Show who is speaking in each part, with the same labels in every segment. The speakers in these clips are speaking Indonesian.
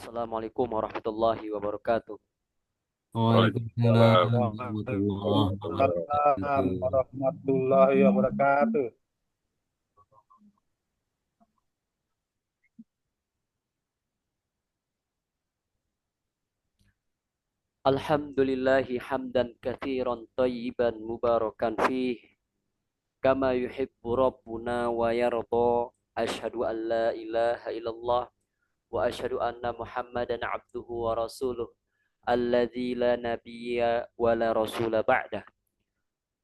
Speaker 1: Assalamualaikum warahmatullahi wabarakatuh.
Speaker 2: Waalaikumsalam
Speaker 3: Waalaikumsalam
Speaker 2: warahmatullahi wabarakatuh.
Speaker 3: warahmatullahi wabarakatuh.
Speaker 1: Alhamdulillahi hamdan kathiran tayyiban mubarakan fih. Kama yuhibbu rabbuna wa yarda. Ashhadu an la ilaha illallah. Wa ashhadu anna muhammadan abduhu wa rasuluh. Alladzi la nabiyya wa la rasula ba'dah.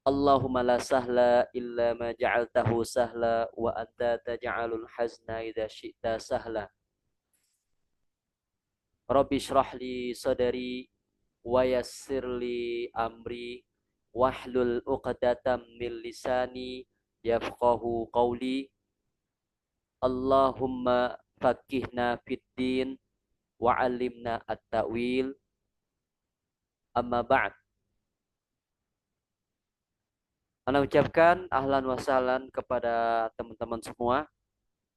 Speaker 1: Allahumma la sahla illa ma ja'altahu sahla. Wa anta taj'alul hazna idha syi'ta sahla. Rabbi shrah li sadari wa yassir li amri wahlul 'uqdatam min lisani yafqahu qawli. Allahumma faqihna fid din wa 'allimna at-ta'wil. Amma ba'd. Ana ucapkan ahlan wa sahlan kepada teman-teman semua.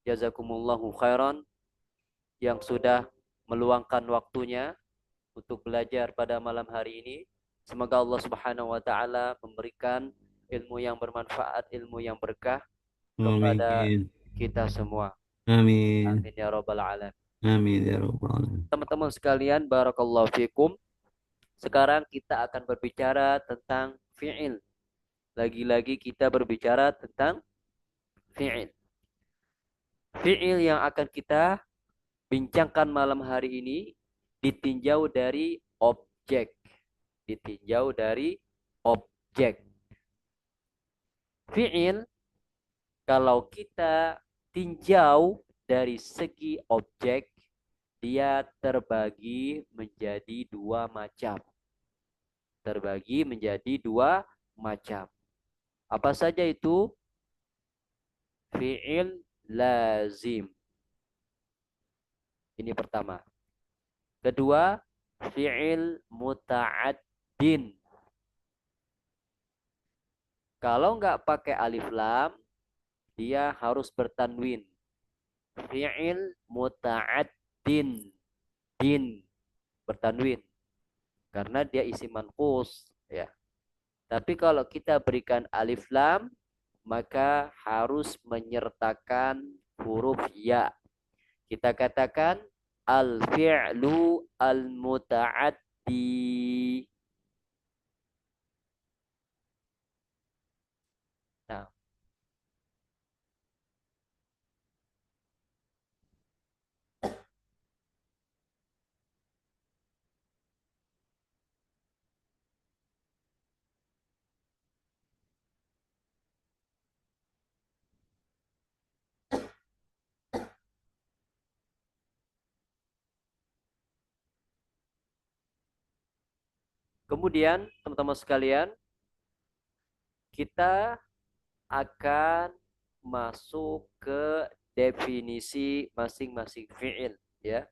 Speaker 1: Jazakumullahu khairan yang sudah meluangkan waktunya untuk belajar pada malam hari ini. Semoga Allah Subhanahu wa taala memberikan ilmu yang bermanfaat, ilmu yang berkah kepada
Speaker 2: Amin.
Speaker 1: kita semua.
Speaker 2: Amin.
Speaker 1: Amin ya rabbal alamin.
Speaker 2: Amin ya rabbal alamin.
Speaker 1: Teman-teman sekalian, barakallahu fikum. Sekarang kita akan berbicara tentang fi'il. Lagi-lagi kita berbicara tentang fi'il. Fi'il yang akan kita bincangkan malam hari ini ditinjau dari objek. Ditinjau dari objek. Fi'il kalau kita tinjau dari segi objek, dia terbagi menjadi dua macam. Terbagi menjadi dua macam. Apa saja itu? Fi'il lazim. Ini pertama. Kedua, fi'il muta'addin. Kalau nggak pakai alif lam, dia harus bertanwin. Fi'il muta'addin. Din. Bertanwin. Karena dia isi manqus. Ya. Tapi kalau kita berikan alif lam, maka harus menyertakan huruf ya. Kita katakan al-fi'lu al-muta'addi. Nah, kemudian teman-teman sekalian, kita akan masuk ke definisi masing-masing fi'il, ya.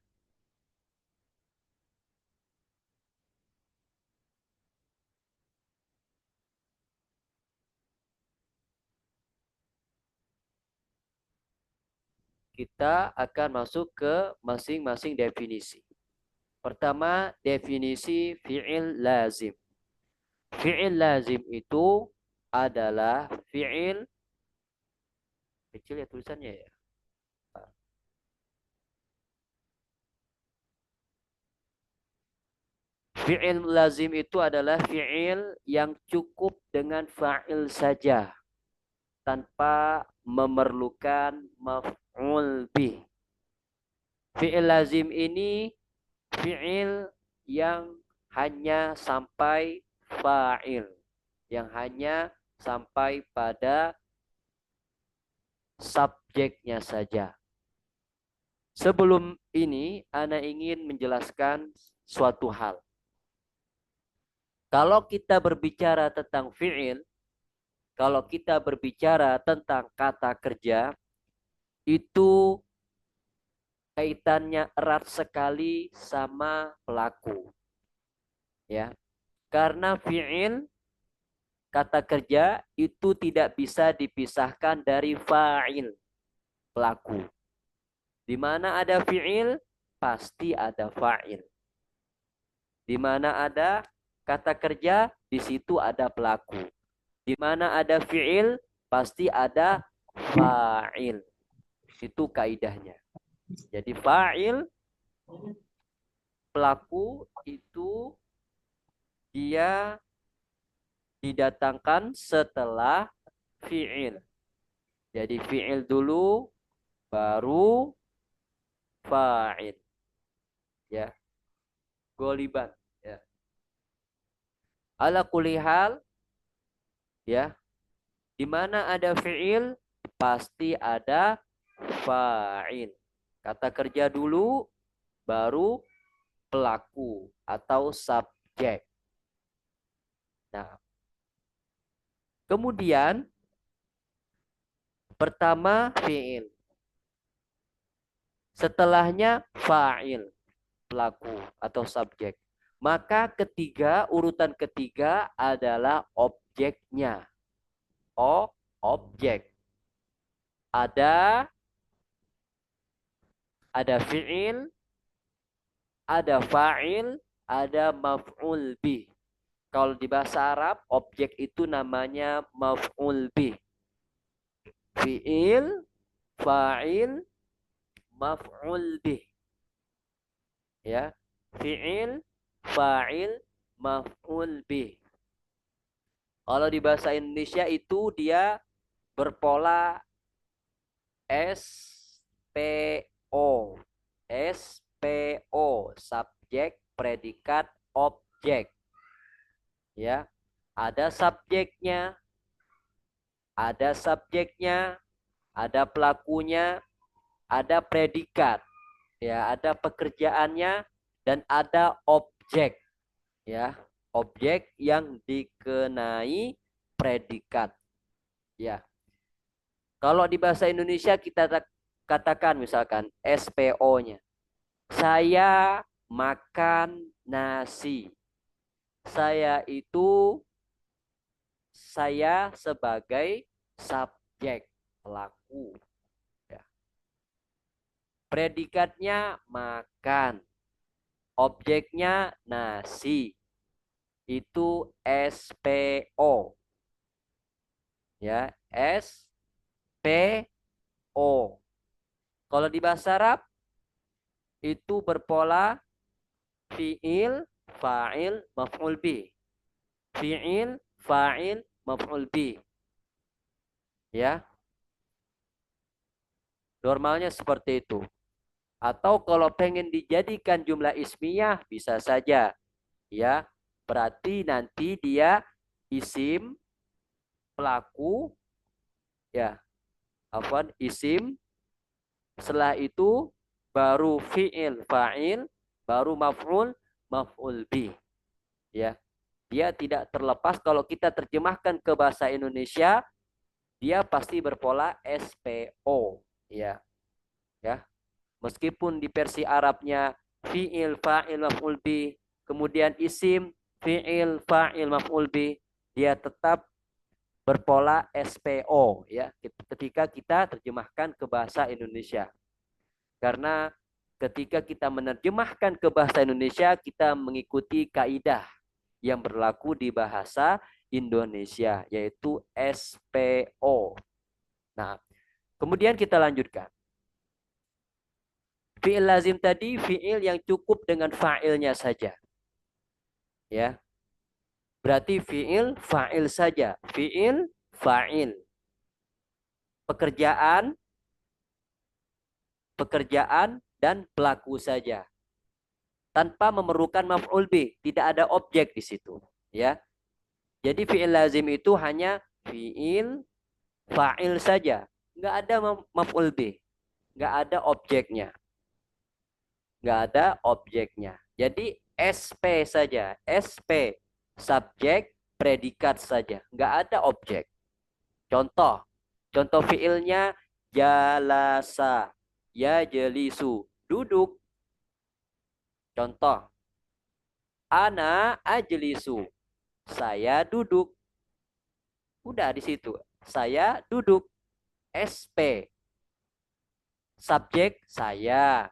Speaker 1: Kita akan masuk ke masing-masing definisi. Pertama, definisi fi'il lazim. Fi'il lazim itu adalah fi'il kecil ya tulisannya ya. Fi'il lazim itu adalah fi'il yang cukup dengan fa'il saja tanpa memerlukan maf'ul bih. Fi'il lazim ini fi'il yang hanya sampai fa'il, yang hanya sampai pada subjeknya saja. Sebelum ini, Ana ingin menjelaskan suatu hal. Kalau kita berbicara tentang fi'il, kalau kita berbicara tentang kata kerja, itu kaitannya erat sekali sama pelaku. Ya. Karena fi'il, kata kerja, itu tidak bisa dipisahkan dari fa'il, pelaku. Di mana ada fi'il, pasti ada fa'il. Di mana ada kata kerja, di situ ada pelaku. Di mana ada fi'il, pasti ada fa'il. Itu kaidahnya. Jadi fa'il, pelaku itu dia didatangkan setelah fi'il. Jadi fi'il dulu, baru fa'il. Ya, goliban. Ya. Ala kulihal, ya, di mana ada fi'il, pasti ada fa'il. Kata kerja dulu, baru pelaku atau subjek. Nah, kemudian pertama fi'il. Setelahnya fa'il, pelaku atau subjek. Maka ketiga, urutan ketiga adalah objeknya. Objek. Ada fi'il, ada fa'il, ada maf'ul bih. Kalau di bahasa Arab, objek itu namanya maf'ul bih. Fi'il, fa'il, maf'ul bih. Ya, fi'il, fa'il, maf'ul bih. Kalau di bahasa Indonesia itu dia berpola SPO. SPO, subjek, predikat, objek. Ya, ada subjeknya, ada pelakunya, ada predikat, ya, ada pekerjaannya, dan ada objek, ya, objek yang dikenai predikat, ya. Kalau di bahasa Indonesia kita katakan misalkan SPO-nya, saya makan nasi. Saya sebagai subjek, pelaku. Ya. Predikatnya makan. Objeknya nasi. Itu SPO. Ya, SPO. Kalau di bahasa Arab itu berpola fi'il, fa'il, maf'ul bih. Fi'il, fa'il, maf'ul bih. Ya. Normalnya seperti itu. Atau kalau pengen dijadikan jumlah ismiyah bisa saja. Ya. Berarti nanti dia isim, pelaku, ya. Afwan, isim. Setelah itu baru fi'il, fa'il, baru maf'ul, maf'ul bih. Ya. Dia tidak terlepas kalau kita terjemahkan ke bahasa Indonesia, dia pasti berpola SPO, ya. Ya. Meskipun di versi Arabnya fi'il, fa'il, maf'ul bih, kemudian isim, fi'il, fa'il, maf'ul bih, dia tetap berpola SPO, ya, ketika kita terjemahkan ke bahasa Indonesia. Karena ketika kita menerjemahkan ke bahasa Indonesia, kita mengikuti kaidah yang berlaku di bahasa Indonesia, yaitu SPO. Nah, kemudian kita lanjutkan. Fi'il lazim tadi fi'il yang cukup dengan fa'ilnya saja. Ya. Berarti fi'il, fa'il saja. Fi'il, fa'il. Pekerjaan dan pelaku saja. Tanpa memerlukan maf'ul bih, tidak ada objek di situ, ya. Jadi fi'il lazim itu hanya fi'il, fa'il saja. Nggak ada maf'ul bih. Nggak ada objeknya. Nggak ada objeknya. Jadi SP saja. SP, subjek, predikat saja. Nggak ada objek. Contoh. Contoh fi'ilnya jalasa. Ya jelisu. Duduk. Contoh. Ana ajlisu. Saya duduk. Udah di situ. Saya duduk. SP. Subjek saya.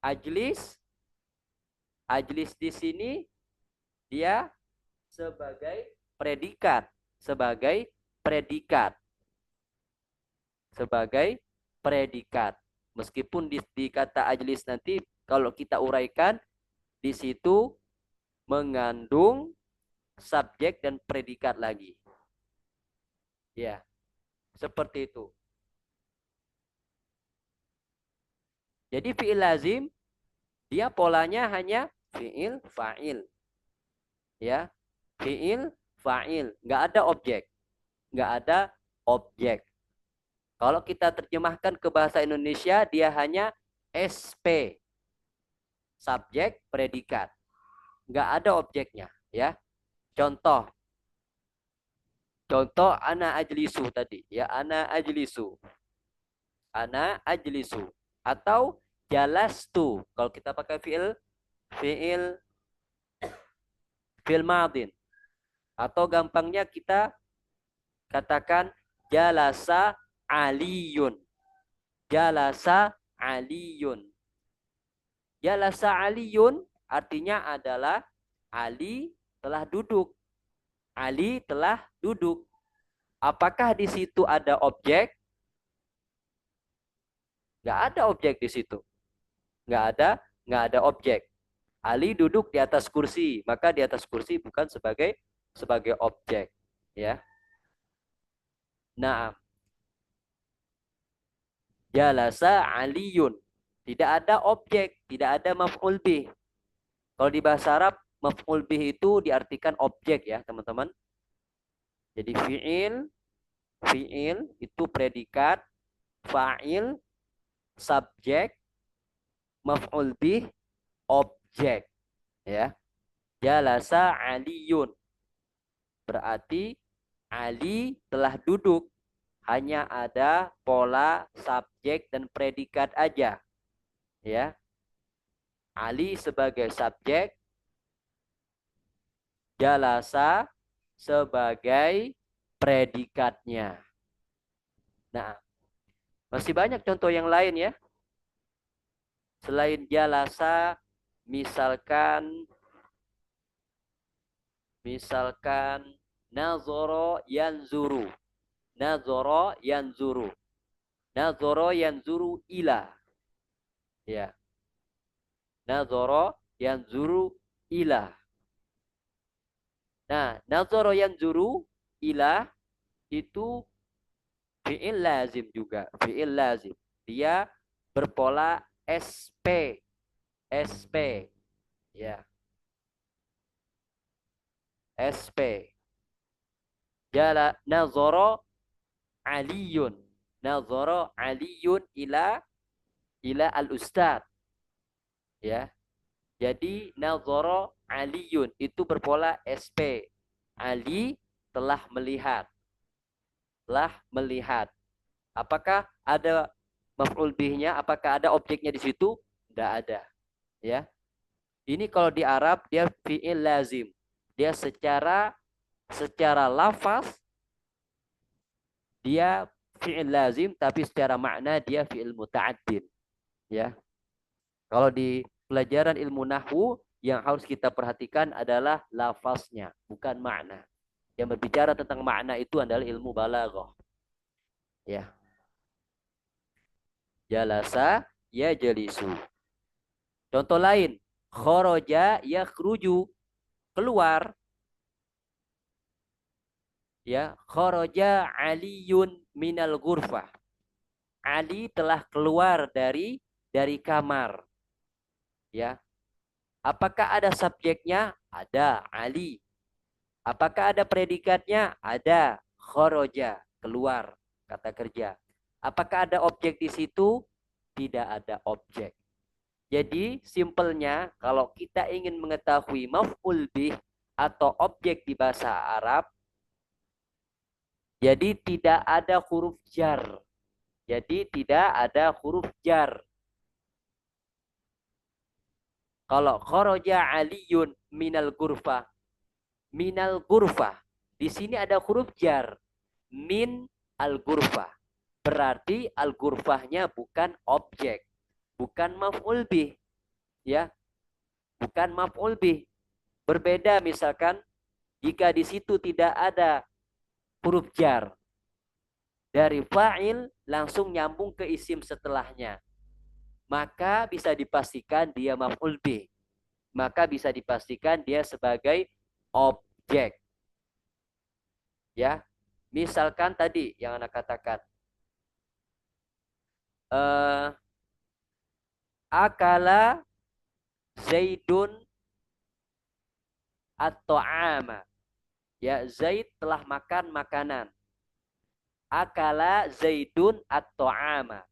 Speaker 1: Ajlis. Ajlis di sini dia sebagai predikat. Sebagai predikat. Sebagai predikat. Meskipun di kata ajlis nanti kalau kita uraikan di situ mengandung subjek dan predikat lagi. Ya, seperti itu. Jadi fi'il lazim dia polanya hanya fi'il fa'il. Ya, fi'il fa'il, nggak ada objek. Nggak ada objek. Kalau kita terjemahkan ke bahasa Indonesia dia hanya SP. Subjek, predikat. Nggak ada objeknya, ya. Contoh ana ajlisu tadi, ya, ana ajlisu. Ana ajlisu atau jalastu. Kalau kita pakai fiil madin. Atau gampangnya kita katakan jalasa aliyun. Jalasa aliyun. Jalasa aliyun artinya adalah Ali telah duduk. Ali telah duduk. Apakah di situ ada objek? Nggak ada objek di situ. Nggak ada objek. Ali duduk di atas kursi, maka di atas kursi bukan sebagai objek, ya. Nah, jalasa aliyun. Tidak ada objek, tidak ada maf'ul bih. Kalau di bahasa Arab, maf'ul bih itu diartikan objek, ya, teman-teman. Jadi fi'il itu predikat, fa'il subjek, maf'ul bih objek, ya. Jalasa aliyun. Berarti Ali telah duduk. Hanya ada pola subjek dan predikat aja. Ya. Ali sebagai subjek, jalasa sebagai predikatnya. Nah, masih banyak contoh yang lain, ya. Selain jalasa, misalkan nazoro yanzuru. Nazoro yanzuru. Nazoro yanzuru ila. Ya. Nazoro yanzuru ila. Nah, nazoro yanzuru ila itu fi'il lazim juga. Fi'il lazim. Dia berpola SP. SP. Ya. SP. Jala nazoro aliyun. Nazoro aliyun ila al-ustad. Ya. Jadi nazoro aliyun itu berpola SP. Ali telah melihat. Telah melihat. Apakah ada maf'ul bihnya? Apakah ada objeknya di situ? Tidak ada. Ya. Ini kalau di Arab dia fi'il lazim. Dia secara lafaz dia fi'il lazim, tapi secara makna dia fi'il muta'addin. Ya. Kalau di pelajaran ilmu nahwu yang harus kita perhatikan adalah lafaznya, bukan makna. Yang berbicara tentang makna itu adalah ilmu balaghah. Ya. Jalasa yajlisu. Contoh lain, kharaja yakhruju, keluar. Ya, kharaja aliyun minal ghurfah. Ali telah keluar dari kamar. Ya. Apakah ada subjeknya? Ada, Ali. Apakah ada predikatnya? Ada, kharaja, keluar, kata kerja. Apakah ada objek di situ? Tidak ada objek. Jadi simpelnya kalau kita ingin mengetahui maf'ul bih atau objek di bahasa Arab, jadi tidak ada huruf jar. Jadi tidak ada huruf jar. Kalau kharaja aliyun minal ghurfah. Minal ghurfah. Di sini ada huruf jar. Min al-ghurfah. Berarti al-ghurfahnya bukan objek. Bukan maf'ul bih. ya, bukan maf'ul bih. Berbeda misalkan jika di situ tidak ada huruf jar, dari fa'il langsung nyambung ke isim setelahnya, maka bisa dipastikan dia maf'ul bih. Maka bisa dipastikan dia sebagai objek. Ya, misalkan tadi yang Anda katakan, akala Zaidun at-ta'ama. Ya, Zaid telah makan makanan. Akala Zaidun at-ta'ama.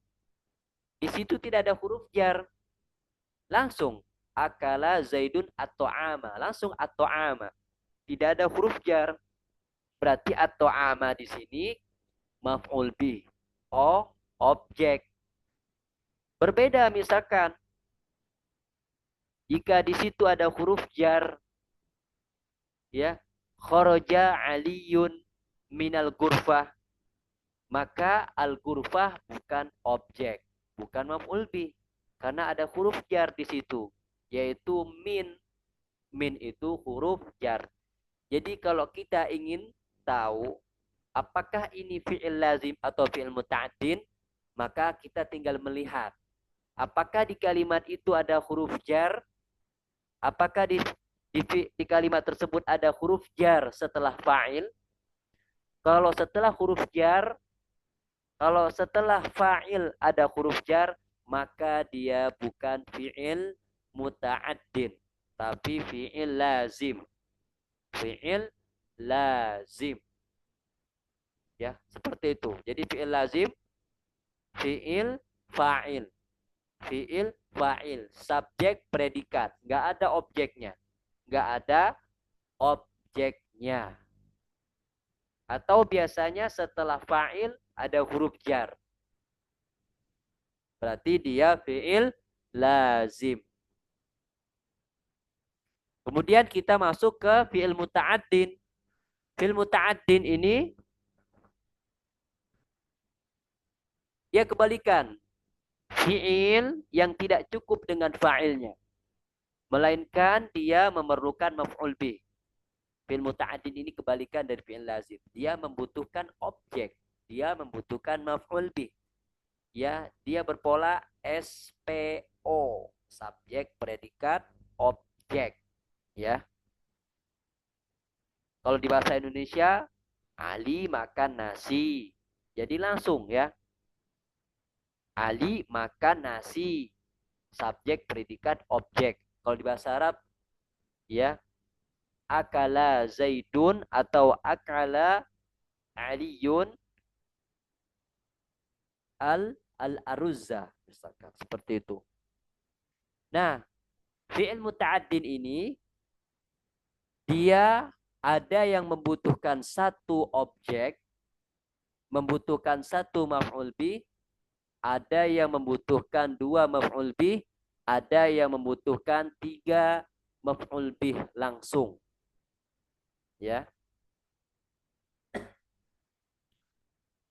Speaker 1: Di situ tidak ada huruf jar. Langsung akala Zaidun at-ta'ama. Langsung at-ta'ama. Tidak ada huruf jar. Berarti at-ta'ama di sini maf'ul bih. Oh, objek. Berbeda misalkan jika di situ ada huruf jar, ya, kharaja aliyun minal ghurfah, maka al ghurfah bukan objek, bukan maf'ul bih, karena ada huruf jar di situ, yaitu min. Min itu huruf jar. Jadi kalau kita ingin tahu apakah ini fi'il lazim atau fi'il muta'addin, maka kita tinggal melihat apakah di kalimat itu ada huruf jar, apakah di kalimat tersebut ada huruf jar setelah fa'il. Kalau setelah huruf jar, kalau setelah fa'il ada huruf jar, maka dia bukan fi'il muta'addin, tapi fi'il lazim. Fi'il lazim. Ya, seperti itu. Jadi fi'il lazim, fi'il fa'il. Fi'il fa'il, subjek predikat, nggak ada objeknya. Nggak ada objeknya. Atau biasanya setelah fa'il ada huruf jar. Berarti dia fi'il lazim. Kemudian kita masuk ke fi'il muta'addin. Fi'il muta'addin ini dia kebalikan. Fi'il yang tidak cukup dengan fa'ilnya, melainkan dia memerlukan maf'ul bih. Fi'il muta'addin ini kebalikan dari fi'il lazim. Dia membutuhkan objek. Dia membutuhkan maf'ul bih. Ya, dia berpola SPO. Subjek, predikat, objek. Ya. Kalau di bahasa Indonesia, Ali makan nasi. Jadi langsung ya. Ali makan nasi. Subjek, predikat, objek. Kalau di bahasa Arab, ya, akala Zaidun atau akala Aliyun al-aruzza, misalkan seperti itu. Nah, fi'il muta'addin ini dia ada yang membutuhkan satu objek, membutuhkan satu maf'ul bih, ada yang membutuhkan dua maf'ul bih, ada yang membutuhkan tiga maf'ul bih langsung. Ya.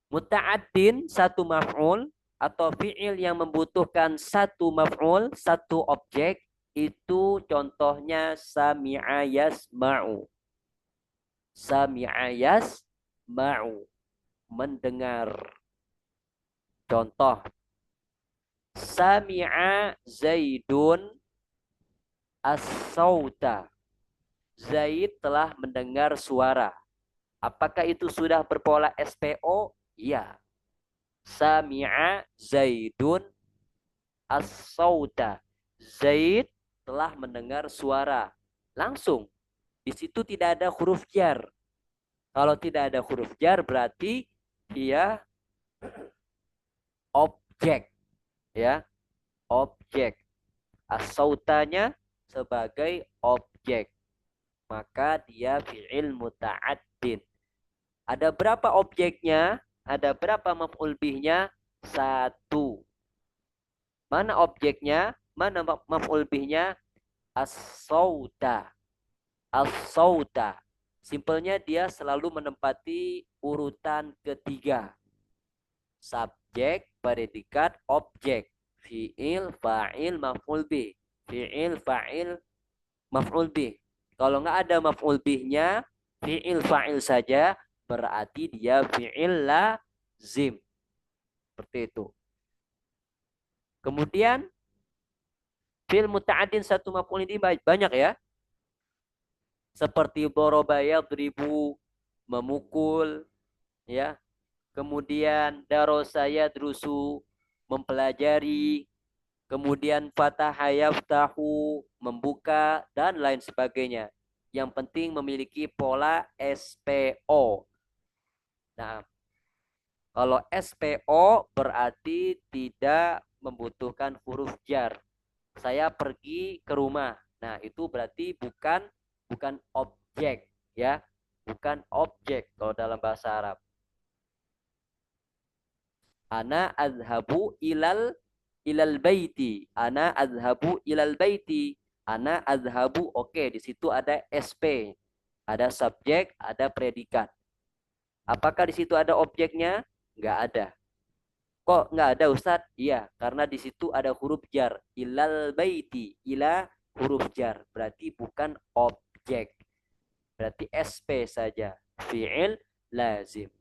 Speaker 1: Muta'addin satu maf'ul atau fi'il yang membutuhkan satu maf'ul, satu objek, itu contohnya sami'a yasma'u. Sami'a yasma'u, mendengar. Contoh, sami'a Zaidun as-sauta. Zaid telah mendengar suara. Apakah itu sudah berpola SPO? Ya. Sami'a Zaidun as-sauta. Zaid telah mendengar suara. Langsung. Di situ tidak ada huruf jar. Kalau tidak ada huruf jar berarti dia objek, ya, objek. As-sautanya sebagai objek, maka dia fi'il muta'addin. Ada berapa objeknya? Ada berapa maf'ul bihnya? Satu. Mana objeknya? Mana maf'ul bihnya? As-sauta. As-sauta. Simpelnya dia selalu menempati urutan ketiga. Subjek, predikat, objek. Fi'il, fa'il, maf'ul bih. fi'il, fa'il, maf'ul bih. Kalau nggak ada maf'ul bihnya, fi'il, fa'il saja, berarti dia fi'il lazim. Seperti itu. Kemudian fi'il muta'addin satu maf'ul ini banyak ya. Seperti doroba yadribu, memukul, ya. Kemudian darosa yadrusu, mempelajari. Kemudian fataha yaftahu, membuka, dan lain sebagainya. Yang penting memiliki pola SPO. Nah, kalau SPO berarti tidak membutuhkan huruf jar. Saya pergi ke rumah. Nah, itu berarti bukan objek, ya. Bukan objek kalau dalam bahasa Arab. Ana azhabu ilal baiti. Ana azhabu ilal baiti. Ana azhabu. Oke, di situ ada SP. Ada subjek, ada predikat. Apakah di situ ada objeknya? Nggak ada. Kok nggak ada Ustadz? Iya, karena di situ ada huruf jar. Ilal baiti. Ila huruf jar. Berarti bukan objek. Berarti SP saja. Fi'il lazim.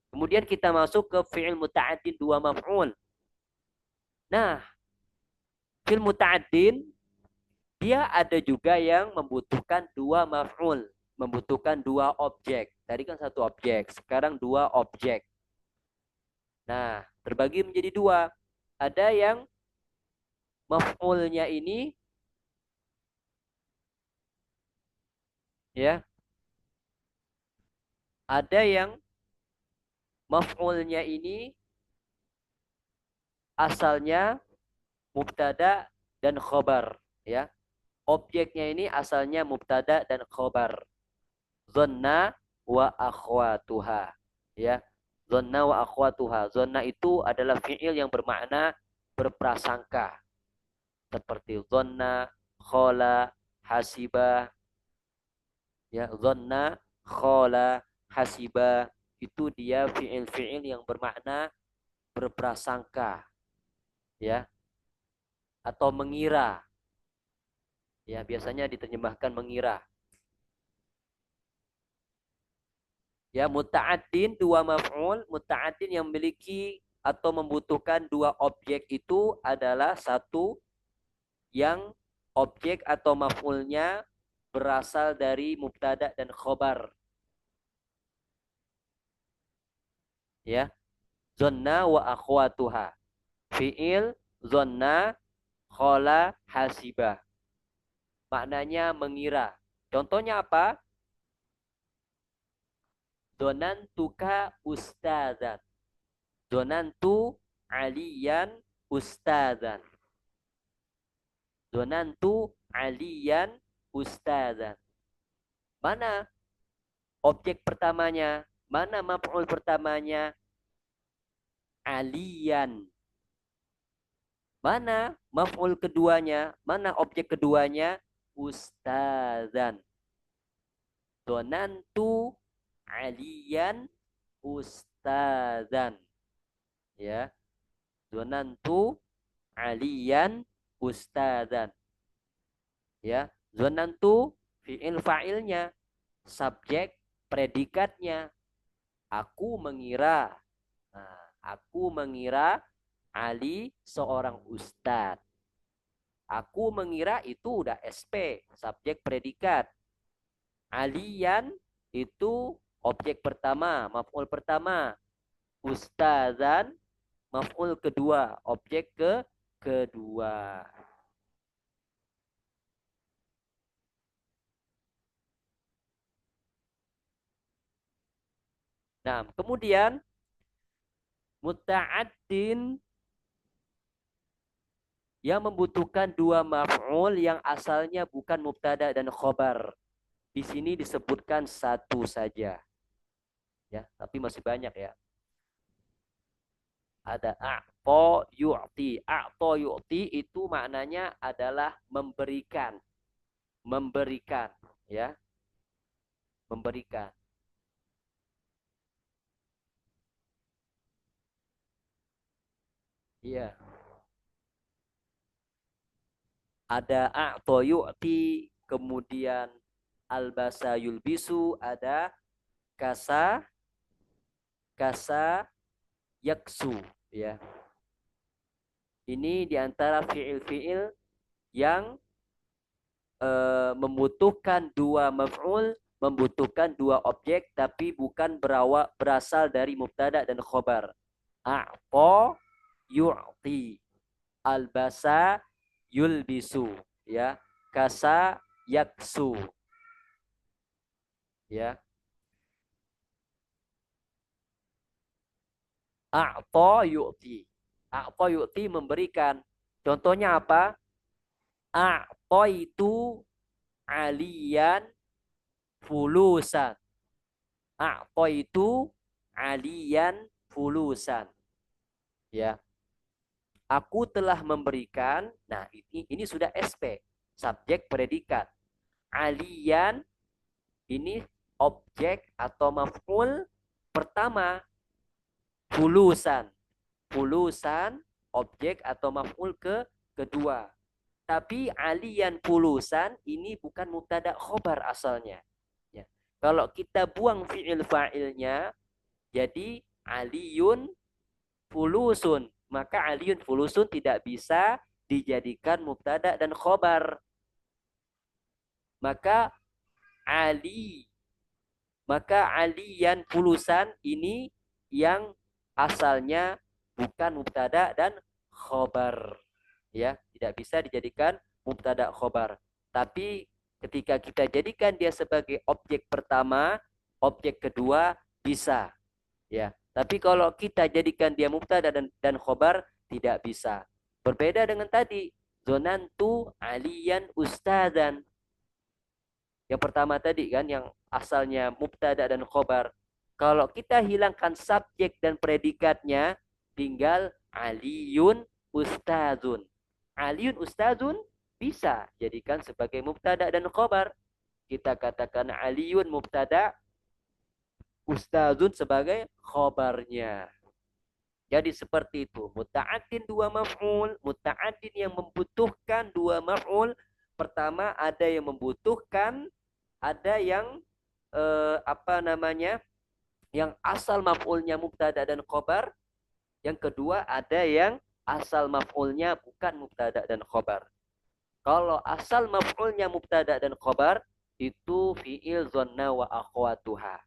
Speaker 1: Kemudian kita masuk ke fi'il muta'addin dua maf'ul. Nah, fi'il muta'addin dia ada juga yang membutuhkan dua maf'ul, membutuhkan dua objek. Tadi kan satu objek, sekarang dua objek. Nah, terbagi menjadi dua. Ada yang maf'ulnya ini ya, ada yang maf'ulnya ini asalnya mubtada dan khobar, ya. Objeknya ini asalnya mubtada dan khobar. Zonna wa akhwatuha, ya. Zonna wa akhwatuha. Zonna itu adalah fi'il yang bermakna berprasangka. Seperti zonna, khola, hasiba. Ya, zonna, khola, hasiba. Itu dia fi'il-fi'il yang bermakna berprasangka. Ya. Atau mengira. Ya, biasanya diterjemahkan mengira. Ya, muta'addin dua maf'ul, muta'addin yang memiliki atau membutuhkan dua objek itu adalah satu yang objek atau maf'ulnya berasal dari mubtada dan khobar. Ya, zonna wa akhwatuha. Fi'il zonna khola hasibah. Maknanya mengira. Contohnya apa? Donantuka ustadzan. Donantu aliyan ustadzan. Donantu aliyan ustadzan. Mana objek pertamanya? Mana maf'ul pertamanya? Aliyan. Mana maf'ul keduanya? Mana objek keduanya? Ustadzan. Donantu aliyan ustadzan. Ya. Donantu aliyan ustadzan. Ya. Donantu fi'il fa'ilnya, subjek predikatnya. Aku mengira. Nah, aku mengira Ali seorang ustadz. Aku mengira itu udah SP, subjek predikat. Alian itu objek pertama, maf'ul pertama. Ustadzan, maf'ul kedua, objek kedua. Nah, kemudian muta'addin yang membutuhkan dua maf'ul yang asalnya bukan mubtada dan khobar. Di sini disebutkan satu saja. Ya, tapi masih banyak ya. Ada a'to yu'ti. A'to yu'ti itu maknanya adalah memberikan. Memberikan, ya. Memberikan. Iya. ada a'to yu'ti, kemudian albasa yulbisu, ada kasa yaksu, ya. Ini diantara fiil-fiil yang membutuhkan dua maf'ul, membutuhkan dua objek, tapi bukan berasal dari mubtada dan khobar. A'ta yu'ti, albasa yulbisu, ya, kasa yaksu, ya. A'ta yu'ti, a'ta yu'ti memberikan. Contohnya apa? A'ta itu aliyan fulusan. A'ta itu aliyan fulusan. Ya. Aku telah memberikan. Nah, ini sudah SP, subjek predikat. Aliyan ini objek atau maf'ul pertama. Fulusan. Fulusan objek atau maf'ul kedua. Tapi aliyan fulusan ini bukan mubtada khobar asalnya. Ya. Kalau kita buang fi'il fa'ilnya, jadi aliyun fulusun. Maka aliyun fulusun tidak bisa dijadikan mubtada dan khobar. Maka aliyan fulusan ini yang asalnya bukan mubtada dan khobar. Ya, tidak bisa dijadikan mubtada khobar. Tapi ketika kita jadikan dia sebagai objek pertama, objek kedua bisa. Ya, tapi kalau kita jadikan dia mubtada dan khobar tidak bisa. Berbeda dengan tadi, zonantu aliyan ustadan. Yang pertama tadi kan yang asalnya mubtada dan khobar. Kalau kita hilangkan subjek dan predikatnya, tinggal aliyun ustadun. Aliyun ustadun bisa jadikan sebagai mubtada dan khobar. Kita katakan aliyun mubtada, ustadun sebagai khobarnya. Jadi seperti itu. Muta'addin dua maf'ul. Muta'addin yang membutuhkan dua maf'ul. Pertama ada yang membutuhkan, ada yang yang asal maf'ulnya mubtada dan khobar. Yang kedua ada yang asal maf'ulnya bukan mubtada dan khobar. Kalau asal maf'ulnya mubtada dan khobar itu fi'il zonna wa akhwatuha.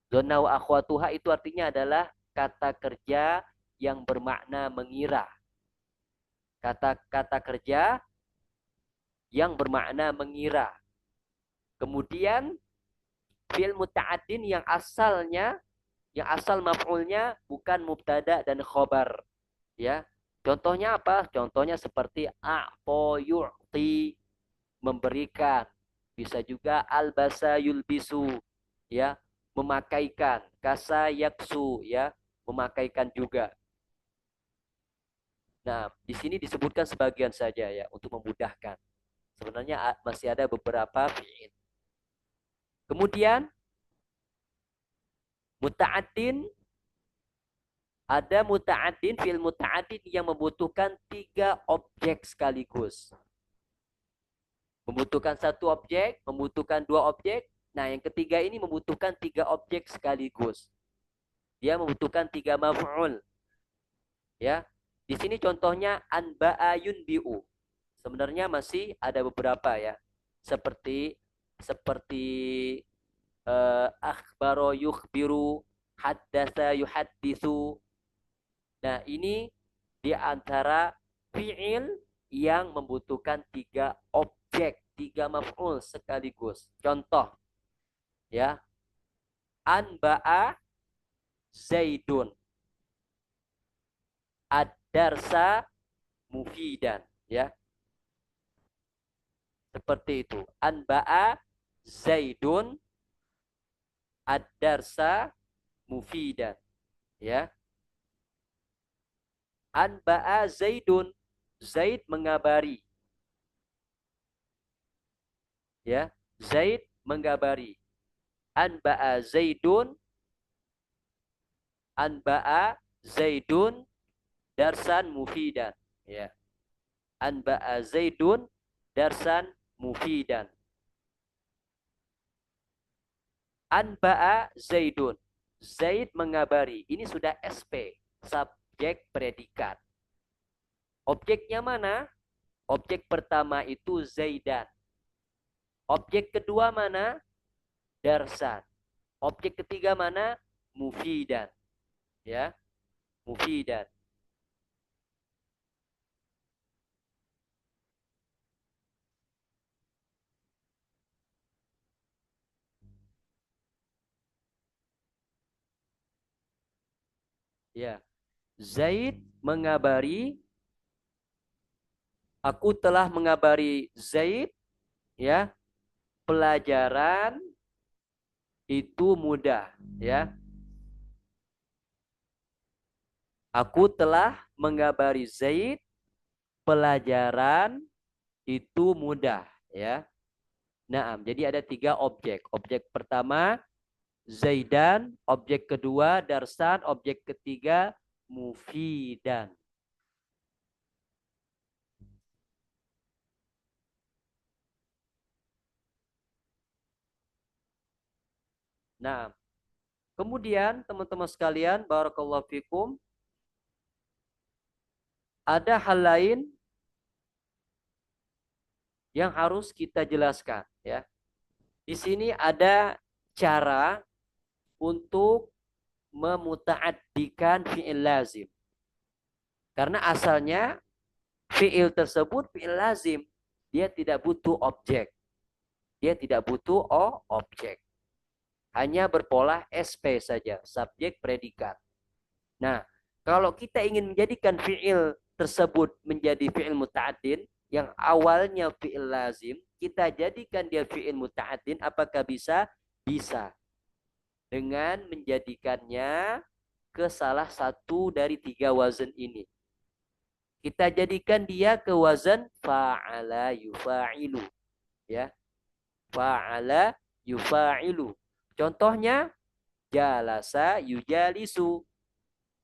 Speaker 1: Zonna wa akhwatuha itu artinya adalah kata kerja yang bermakna mengira. Kata kerja yang bermakna mengira. Kemudian fi'il muta'addin yang asal maf'ulnya bukan mubtada dan khobar. Ya. Contohnya apa? Contohnya seperti a'ta yu'ti, memberikan. Bisa juga albasa yulbisu, ya, memakaikan. Kasa yaksu, ya, memakaikan juga. Nah, di sini disebutkan sebagian saja ya untuk memudahkan. Sebenarnya masih ada beberapa fi'il. Kemudian muta'addin, ada muta'addin, fi'il muta'addin yang membutuhkan 3 objek sekaligus. Membutuhkan 1 objek, membutuhkan 2 objek. Nah, yang ketiga ini membutuhkan 3 objek sekaligus. Dia membutuhkan 3 maf'ul. Ya. Di sini contohnya anba'a yunbi'u. Sebenarnya masih ada beberapa ya. Seperti akhbaro yukhbiru, haddatsa yuhadditsu. Nah, ini di antara fi'il yang membutuhkan 3 objek, 3 maf'ul sekaligus. Contoh, ya, anba'a zaidun, ad-darsa mufidan, ya. Seperti itu. Anba'a zaidun, ad-darsa mufidan, ya. Anba'a zaidun, Zaid mengabari. Ya, Zaid mengabari. Anba'a zaidun, darsan mufidan, ya. Anba'a Zaidun darsan mufidan. Anba'a Zaidun. Zaid mengabari. Ini sudah SP. Subjek predikat. Objeknya mana? Objek pertama itu Zaidan. Objek kedua mana? Darsan. Objek ketiga mana? Mufidan. Ya. Mufidan. Ya. Zaid mengabari, aku telah mengabari Zaid, ya, pelajaran itu mudah, ya. Aku telah mengabari Zaid, pelajaran itu mudah, ya. Nah, jadi ada 3 objek. Objek pertama Zaidan, objek kedua Darsan, objek ketiga Mufidan. Nah, kemudian teman-teman sekalian, barakallahu fikum, ada hal lain yang harus kita jelaskan, ya. Di sini ada cara untuk memuta'addikan fi'il lazim. Karena asalnya fi'il tersebut fi'il lazim. Dia tidak butuh objek. Dia tidak butuh objek. Hanya berpola SP saja. Subjek, predikat. Nah, kalau kita ingin menjadikan fi'il tersebut menjadi fi'il muta'addin, yang awalnya fi'il lazim, kita jadikan dia fi'il muta'addin, apakah bisa? Bisa. Dengan menjadikannya ke salah satu dari 3 wazan ini. Kita jadikan dia ke wazan fa'ala yufa'ilu. Ya. Fa'ala yufa'ilu. Contohnya, jalasa yujalisu.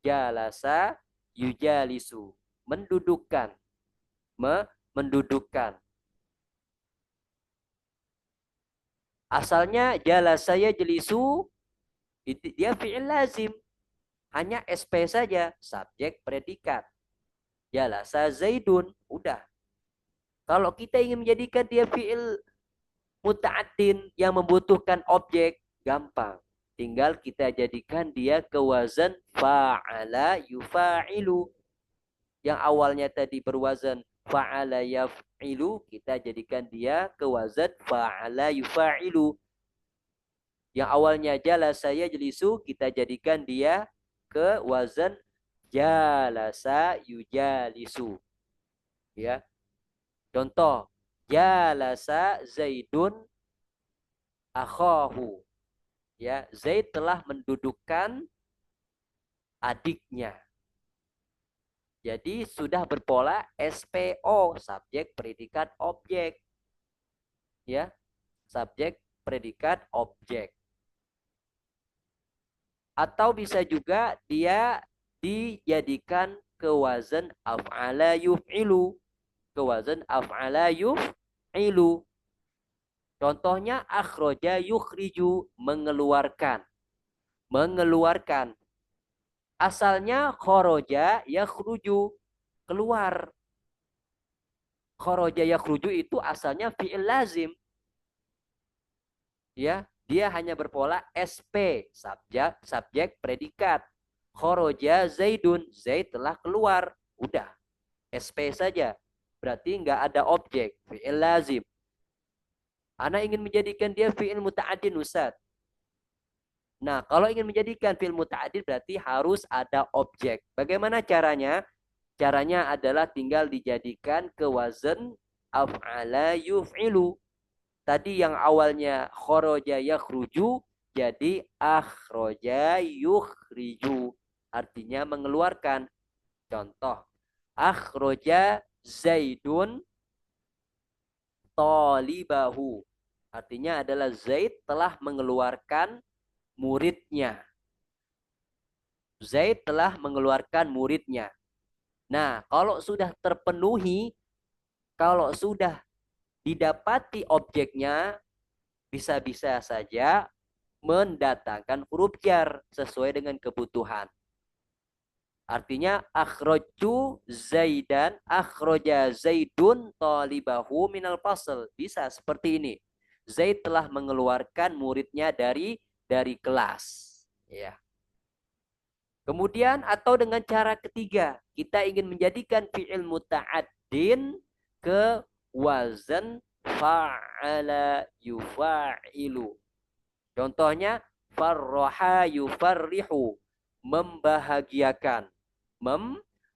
Speaker 1: Jalasa yujalisu. Mendudukkan. Mendudukkan. Asalnya jalasa yajlisu, dia fi'il lazim. Hanya SP saja. Subjek predikat. Jalasa Zaidun. Udah. Kalau kita ingin menjadikan dia fi'il muta'addin yang membutuhkan objek, gampang. Tinggal kita jadikan dia ke wazan fa'ala yufa'ilu. Yang awalnya tadi berwazan fa'ala yaf'ilu, kita jadikan dia ke wazan fa'ala yufa'ilu. Yang awalnya jalasa yajlisu, kita jadikan dia ke wazan jalasa yujalisu. Ya. Contoh, jalasa Zaidun akhahu. Ya, Zaid telah mendudukkan adiknya. Jadi sudah berpola SPO, subjek predikat objek. Ya. Subjek predikat objek. Atau bisa juga dia dijadikan ke wazan af'ala yuf'ilu. Ke wazan af'ala yuf'ilu. Contohnya akhroja yukhriju, mengeluarkan. Mengeluarkan. Asalnya khoroja yakhruju, keluar. Khoroja yakhruju itu asalnya fi'il lazim. Ya, dia hanya berpola SP, subjek predikat. Khoroja Zaidun, Zaid telah keluar. Udah, SP saja. Berarti nggak ada objek, fi'il lazim. Ana ingin menjadikan dia fi'il muta'addin, Ustaz. Nah, kalau ingin menjadikan fi'il muta'addin berarti harus ada objek. Bagaimana caranya? Caranya adalah tinggal dijadikan ke wazan af'ala yuf'ilu. Tadi yang awalnya khoroja yakhruju jadi akhroja yukhriju. Artinya mengeluarkan. Contoh, akhroja Zaidun talibahu. Artinya adalah Zaid telah mengeluarkan muridnya. Zaid telah mengeluarkan muridnya. Nah, kalau sudah terpenuhi Kalau sudah didapati objeknya, bisa-bisa saja mendatangkan huruf jar sesuai dengan kebutuhan. Artinya akhroju zaidan, akhroja zaidun talibahu minal fasl. Bisa seperti ini. Zaid telah mengeluarkan muridnya dari kelas. Ya. Kemudian atau dengan cara ketiga, kita ingin menjadikan fi'il muta'addin ke wazan fa'ala yufa'ilu. Contohnya farroha yufarrihu, membahagiakan.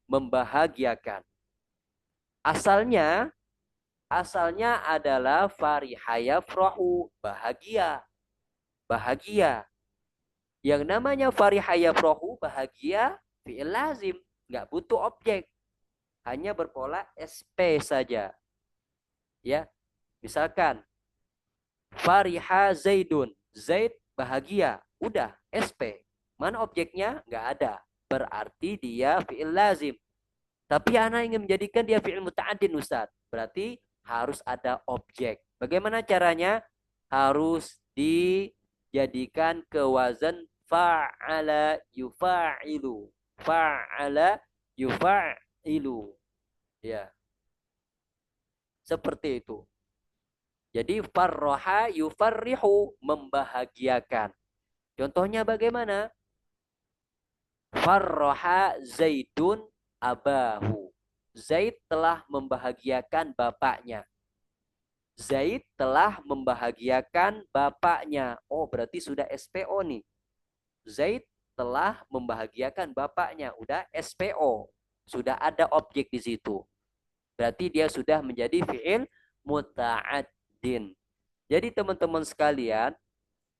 Speaker 1: Membahagiakan. Asalnya adalah farihaya frohu, bahagia. Bahagia. Yang namanya farihaya frohu, bahagia, fi'il lazim. Nggak butuh objek. Hanya berpola SP saja. Ya, misalkan fariha zaidun. Zaid bahagia. Udah, SP. Mana objeknya? Nggak ada. Berarti dia fi'il lazim. Tapi anak ingin menjadikan dia fi'il muta'addin, Ustaz. Berarti harus ada objek. Bagaimana caranya? Harus dijadikan ke wazan fa'ala yufa'ilu. Fa'ala yufa'ilu. Ya. Seperti itu. Jadi farroha yufarrihu, membahagiakan. Contohnya bagaimana? Farroha zaidun abahu. Zaid telah membahagiakan bapaknya. Zaid telah membahagiakan bapaknya. Oh, berarti sudah SPO nih. Zaid telah membahagiakan bapaknya. Udah SPO. Sudah ada objek di situ. Berarti dia sudah menjadi fi'il muta'addin. Jadi teman-teman sekalian,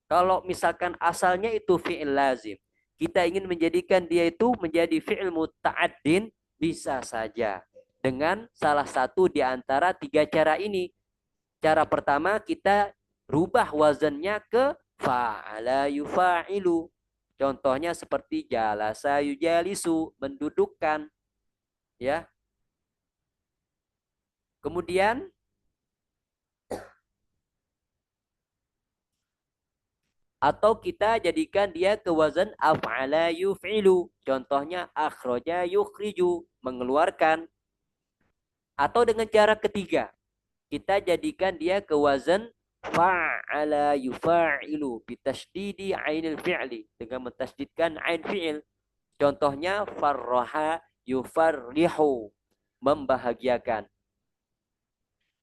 Speaker 1: kalau misalkan asalnya itu fi'il lazim, kita ingin menjadikan dia itu menjadi fi'il muta'addin, bisa saja. Dengan salah satu di antara tiga cara ini. Cara pertama, kita rubah wazannya ke fa'ala yufa'ilu. Contohnya seperti jalasa yujalisu, mendudukkan. Ya. Kemudian atau kita jadikan dia ke wazan af'ala yuf'ilu. Contohnya akhroja yukhriju, mengeluarkan. Atau dengan cara ketiga, kita jadikan dia ke wazan fa'ala yufa'ilu bitasydidi ainil fi'li, dengan mentasydidkan ain fi'il. Contohnya farraha yufarrihu, membahagiakan.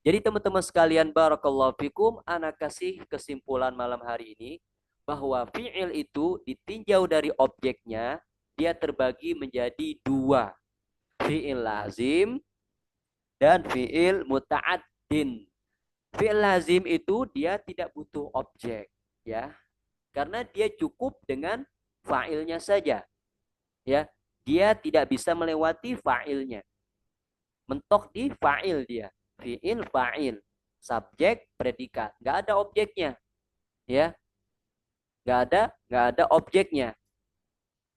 Speaker 1: Jadi teman-teman sekalian, barakallahu fikum, ana kasih kesimpulan malam hari ini bahwa fi'il itu ditinjau dari objeknya, dia terbagi menjadi dua. Fi'il lazim dan fi'il muta'addin. Fi'il lazim itu dia tidak butuh objek, ya. Karena dia cukup dengan fa'ilnya saja. Ya, dia tidak bisa melewati fa'ilnya. Mentok di fa'il dia. Fi'il fa'il, subjek predikat, nggak ada objeknya. Ya. Nggak ada objeknya.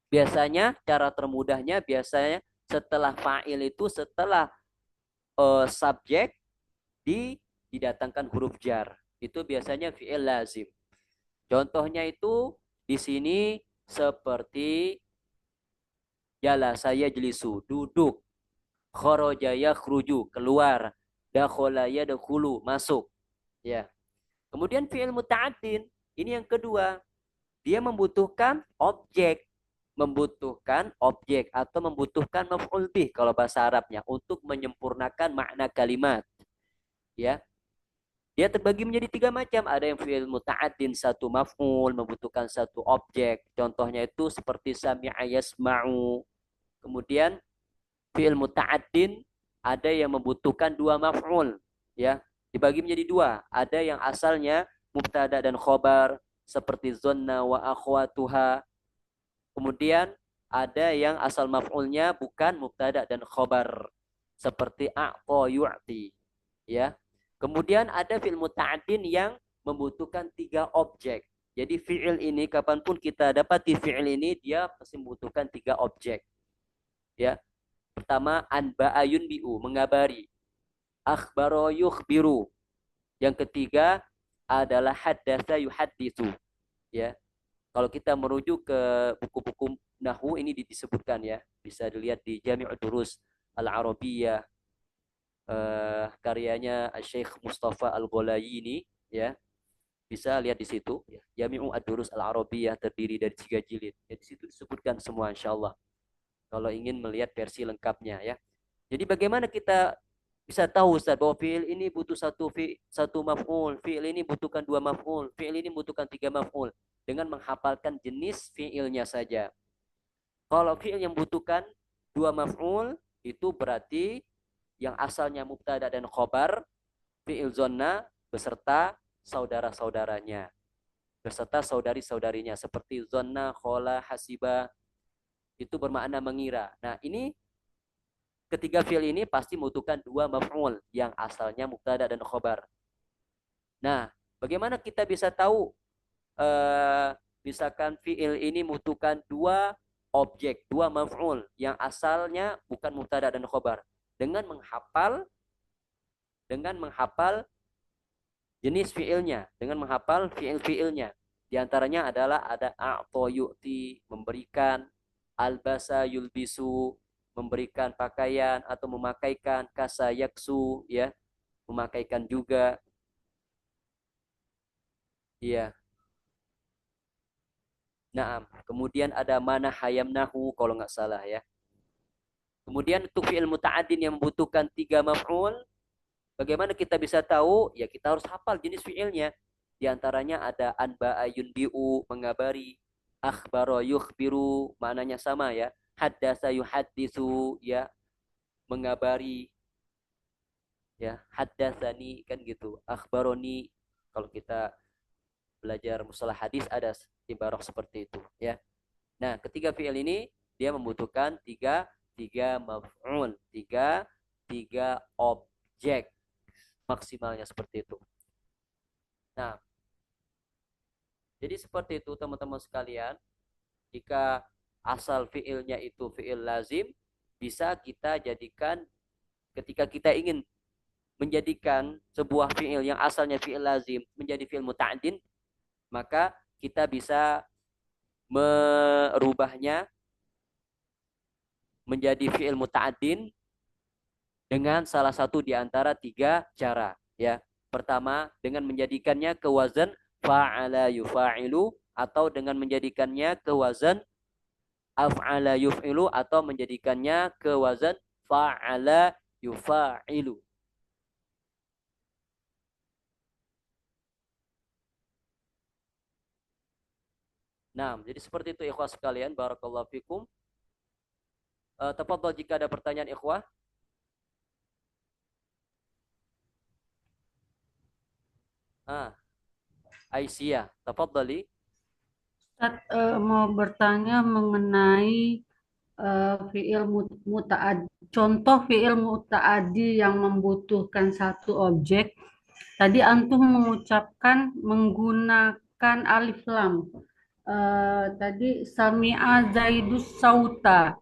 Speaker 1: Biasanya cara termudahnya biasanya setelah fa'il itu, setelah subjek didatangkan huruf jar. Itu biasanya fi'il lazim. Contohnya itu di sini seperti jalasa yajlisu, duduk. Kharaja yakhruju, keluar. Dakhala yadkhulu, masuk. Ya. Kemudian fi'il muta'addin, ini yang kedua. Dia membutuhkan objek atau membutuhkan maf'ul bih kalau bahasa Arabnya untuk menyempurnakan makna kalimat. Ya. Dia terbagi menjadi tiga macam. Ada yang fi'il muta'addin, satu maf'ul, membutuhkan satu objek. Contohnya itu seperti sami'a yasma'u. Kemudian fi'il muta'addin ada yang membutuhkan dua maf'ul, ya. Dibagi menjadi dua. Ada yang asalnya mubtada dan khobar seperti zonna wa akhwatuha. Kemudian ada yang asal maf'ulnya bukan mubtada dan khobar seperti a'ta yu'ti, ya. Kemudian ada fi'il muta'addin yang membutuhkan tiga objek. Jadi fi'il ini, kapanpun kita dapati fi'il ini, dia pasti membutuhkan tiga objek. Ya. Pertama, anba'a yunbi'u, mengabari. akhbaro yukhbiru. Yang ketiga adalah haddatsa yuhadditsu. Ya. Kalau kita merujuk ke buku-buku nahwu ini disebutkan ya, bisa dilihat di Jami'ud Durus Al-Arabiyyah, karyanya Syekh Mustafa Al-Gholayini ya. Bisa lihat di situ ya. Jami'u Ad-Durus Al-Arabiyyah terdiri dari 3 jilid. Ya, di situ disebutkan semua insyaallah. Kalau ingin melihat versi lengkapnya ya. Jadi bagaimana kita bisa tahu Ustaz bahwa fi'il ini butuh satu maf'ul, fi'il ini butuhkan 2 maf'ul, fi'il ini butuhkan 3 maf'ul dengan menghafalkan jenis fi'ilnya saja. Kalau fi'il yang butuhkan 2 maf'ul itu berarti yang asalnya mubtada dan khobar, fi'il zonna beserta saudara-saudaranya, beserta saudari-saudarinya seperti zonna, khola, hasiba, itu bermakna mengira. Nah, ini ketiga fi'il ini pasti membutuhkan 2 maf'ul yang asalnya mubtada dan khobar. Nah, bagaimana kita bisa tahu misalkan fi'il ini membutuhkan 2 objek, 2 maf'ul yang asalnya bukan mubtada dan khobar? Dengan menghafal jenis fi'ilnya, dengan menghafal fi'il-fi'ilnya. Di antaranya adalah ada a'to yu'ti, memberikan, albasa yulbisu, memberikan pakaian atau memakaikan, kasa yaksu, ya, memakaikan juga. Iya. Naam. Kemudian ada mana hayamnahu kalau nggak salah ya. Kemudian untuk fi'il muta'addin yang membutuhkan 3 maf'ul, bagaimana kita bisa tahu? Ya kita harus hafal jenis fi'ilnya. Di antaranya ada anba'a yunbi'u, mengabari, akhbaro yukhbiru, maknanya sama ya. Haddasa yuhaddisu, ya, mengabari, ya. Haddasani kan gitu. Akhbaroni, kalau kita belajar mustalah hadis ada ibarah seperti itu ya. Nah, ketiga fi'il ini dia membutuhkan tiga maf'ul, tiga objek maksimalnya seperti itu. Nah, jadi seperti itu teman-teman sekalian. Jika asal fi'ilnya itu fi'il lazim, bisa kita jadikan ketika kita ingin menjadikan sebuah fi'il yang asalnya fi'il lazim menjadi fi'il muta'addin, maka kita bisa merubahnya menjadi fi'il muta'addin dengan salah satu di antara 3 cara ya. Pertama, dengan menjadikannya ke wazan fa'ala yufa'ilu, atau dengan menjadikannya ke wazan af'ala yuf'ilu, atau menjadikannya ke wazan fa'ala yufa'ilu. Nah, jadi seperti itu ikhwah sekalian, barakallahu fikum. Tafadhol jika ada pertanyaan ikhwah. Aisyah, tafadhali.
Speaker 4: Ustaz, mau bertanya mengenai fiil muta'addi. Contoh fiil muta'addi yang membutuhkan satu objek. Tadi antum mengucapkan menggunakan alif lam. Tadi sami'a zaidus sauta.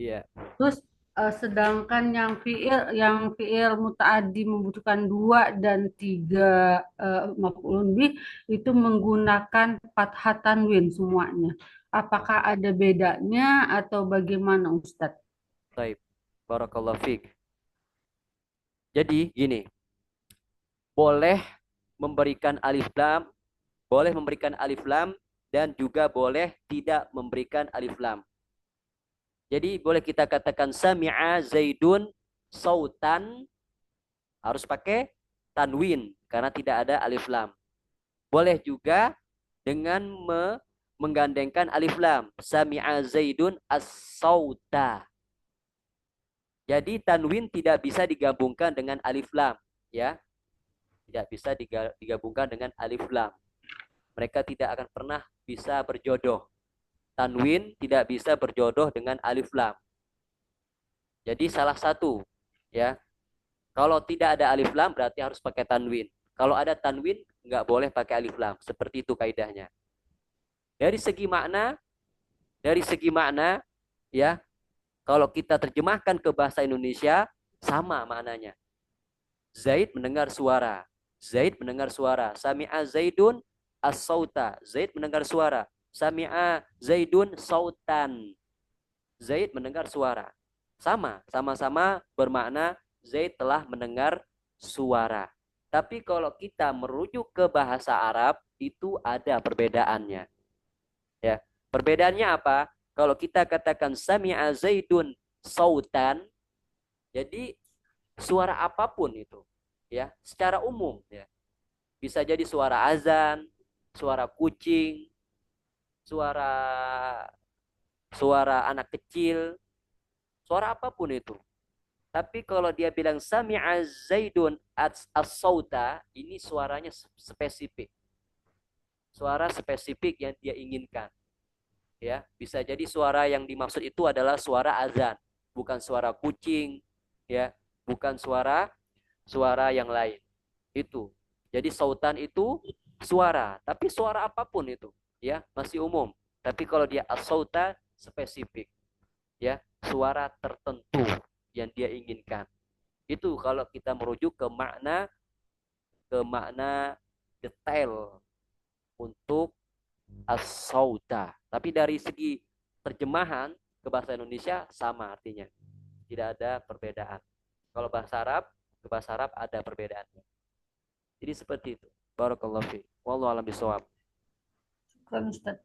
Speaker 1: Iya.
Speaker 4: Terus sedangkan yang fiil muta'addi membutuhkan 2 dan 3 maf'ulun bih itu menggunakan fathah tanwin semuanya. Apakah ada bedanya atau bagaimana Ustadz?
Speaker 1: Baik. Barakallahu fiik. Jadi gini. Boleh memberikan alif lam, dan juga boleh tidak memberikan alif lam. Jadi boleh kita katakan sami'a zaidun sautan, harus pakai tanwin karena tidak ada alif lam. Boleh juga dengan menggandengkan alif lam, sami'a zaidun as-sauta. Jadi tanwin tidak bisa digabungkan dengan alif lam, ya. Tidak bisa digabungkan dengan alif lam. Mereka tidak akan pernah bisa berjodoh. Tanwin tidak bisa berjodoh dengan alif lam. Jadi salah satu, ya. Kalau tidak ada alif lam berarti harus pakai tanwin. Kalau ada tanwin nggak boleh pakai alif lam. Seperti itu kaidahnya. Dari segi makna, ya. Kalau kita terjemahkan ke bahasa Indonesia sama maknanya. Zaid mendengar suara. Zaid mendengar suara. Sami'a Zaidun as-sauta. Zaid mendengar suara. Sami'a Zaidun sautan. Zaid mendengar suara. Sama-sama bermakna Zaid telah mendengar suara. Tapi kalau kita merujuk ke bahasa Arab, itu ada perbedaannya. Ya. Perbedaannya apa? Kalau kita katakan sami'a Zaidun sautan, jadi suara apapun itu, ya, secara umum, ya. Bisa jadi suara azan, suara kucing, suara suara anak kecil, suara apapun itu. Tapi kalau dia bilang sami'a Zaidun as-sauta, ini suaranya spesifik. Suara spesifik yang dia inginkan. Ya, bisa jadi suara yang dimaksud itu adalah suara azan, bukan suara kucing, ya, bukan suara suara yang lain. Itu. Jadi sautan itu suara, tapi suara apapun itu, ya, masih umum. Tapi kalau dia as-sauta spesifik, ya, suara tertentu yang dia inginkan. Itu kalau kita merujuk ke makna detail untuk as-sauta. Tapi dari segi terjemahan ke bahasa Indonesia sama artinya. Tidak ada perbedaan. Kalau ke bahasa Arab ada perbedaannya. Jadi seperti itu. Barakallahu fi. Wallahu a'lam bishawab.
Speaker 4: Syukran, Ustaz.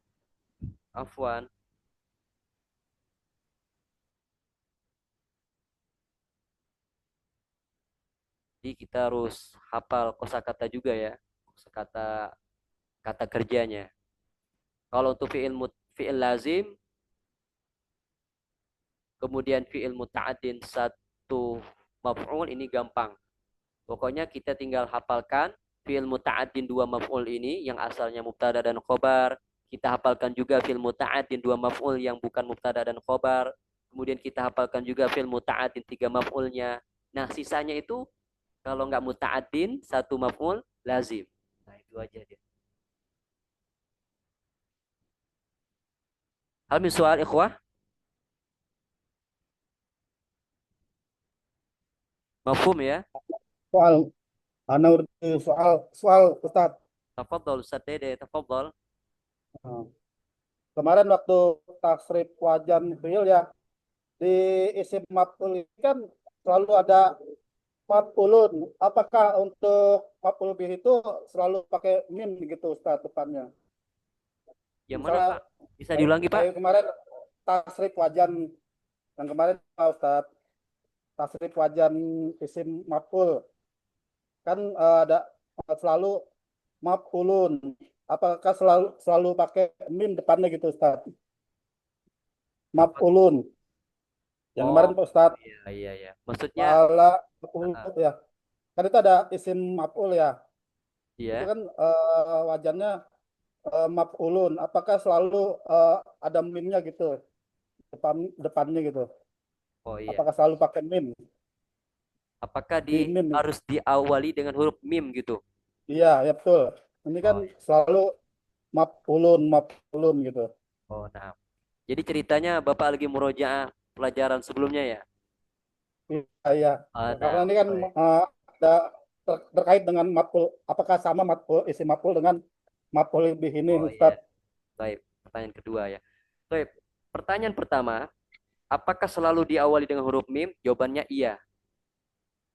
Speaker 1: Afwan. Jadi kita harus hafal kosakata juga ya. Kosakata kata kerjanya. Kalau untuk fi'il lazim, kemudian fi'il muta'addin satu maf'ul, ini gampang. Pokoknya kita tinggal hafalkan fi'il muta'addin dua maf'ul ini yang asalnya mubtada dan khobar. Kita hafalkan juga fi'il muta'addin dua maf'ul yang bukan mubtada dan khobar. Kemudian kita hafalkan juga fi'il muta'addin tiga maf'ulnya. Nah, sisanya itu kalau nggak muta'addin satu maf'ul lazim. Nah, itu aja dia. Hal min soal ikhwah? Mafhum ya?
Speaker 3: Soal, ana urdu soal Ustaz.
Speaker 1: Tafadhol Ustaz Dede, tafadhol.
Speaker 3: Nah, kemarin waktu tasrif wajan fiil ya, di isim maf'ul ini kan selalu ada maf'ulun. Apakah untuk maf'ul bih itu selalu pakai mim gitu Ustaz depannya?
Speaker 1: Yang mana
Speaker 3: Misalnya
Speaker 1: Pak? Bisa diulangi Pak?
Speaker 3: kayak kemarin tasrif wajan yang kemarin Pak Ustaz, tasrif wajan isim maf'ul kan ada selalu maf'ulun. Apakah selalu pakai mim depannya gitu Ustaz? Maf'ulun. Yang kemarin
Speaker 1: Oh,
Speaker 3: Pak Ustaz,
Speaker 1: iya iya iya. Maksudnya
Speaker 3: wala maf'ul
Speaker 1: uh,
Speaker 3: ya. Kan itu ada isim maf'ul ya. Itu
Speaker 1: iya.
Speaker 3: kan wajannya maf'ulun. Apakah selalu ada mimnya gitu depannya gitu?
Speaker 1: Oh iya.
Speaker 3: Apakah selalu pakai mim?
Speaker 1: Apakah
Speaker 3: Di mim.
Speaker 1: harus diawali dengan huruf mim gitu?
Speaker 3: Iya, ya betul. Ini kan
Speaker 1: Oh iya.
Speaker 3: selalu maf'ulun gitu.
Speaker 1: Oh, nah. Jadi ceritanya Bapak lagi murojaah pelajaran sebelumnya ya?
Speaker 3: Iya, iya.
Speaker 1: Ah,
Speaker 3: Karena
Speaker 1: nah.
Speaker 3: ini kan
Speaker 1: Baik.
Speaker 3: ada terkait dengan maf'ul. Apakah sama maf'ul isim maf'ul dengan maf'ul bih ini
Speaker 1: Oh
Speaker 3: Ustaz?
Speaker 1: iya. Baik. Pertanyaan kedua ya. Baik. Pertanyaan pertama, apakah selalu diawali dengan huruf mim? Jawabannya iya.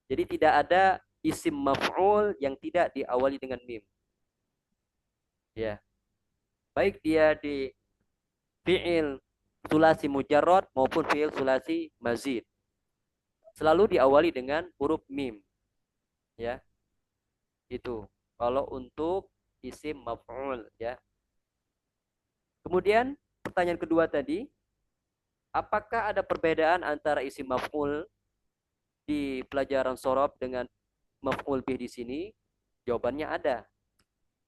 Speaker 1: Jadi tidak ada isim maf'ul yang tidak diawali dengan mim. Ya. Baik dia di fi'il sulasi mujarrad maupun fi'il sulasi mazid. Selalu diawali dengan huruf mim. Ya. Itu. Kalau untuk isim maf'ul ya. Kemudian pertanyaan kedua tadi, apakah ada perbedaan antara isim maf'ul di pelajaran sorob dengan maf'ul bih di sini? Jawabannya ada.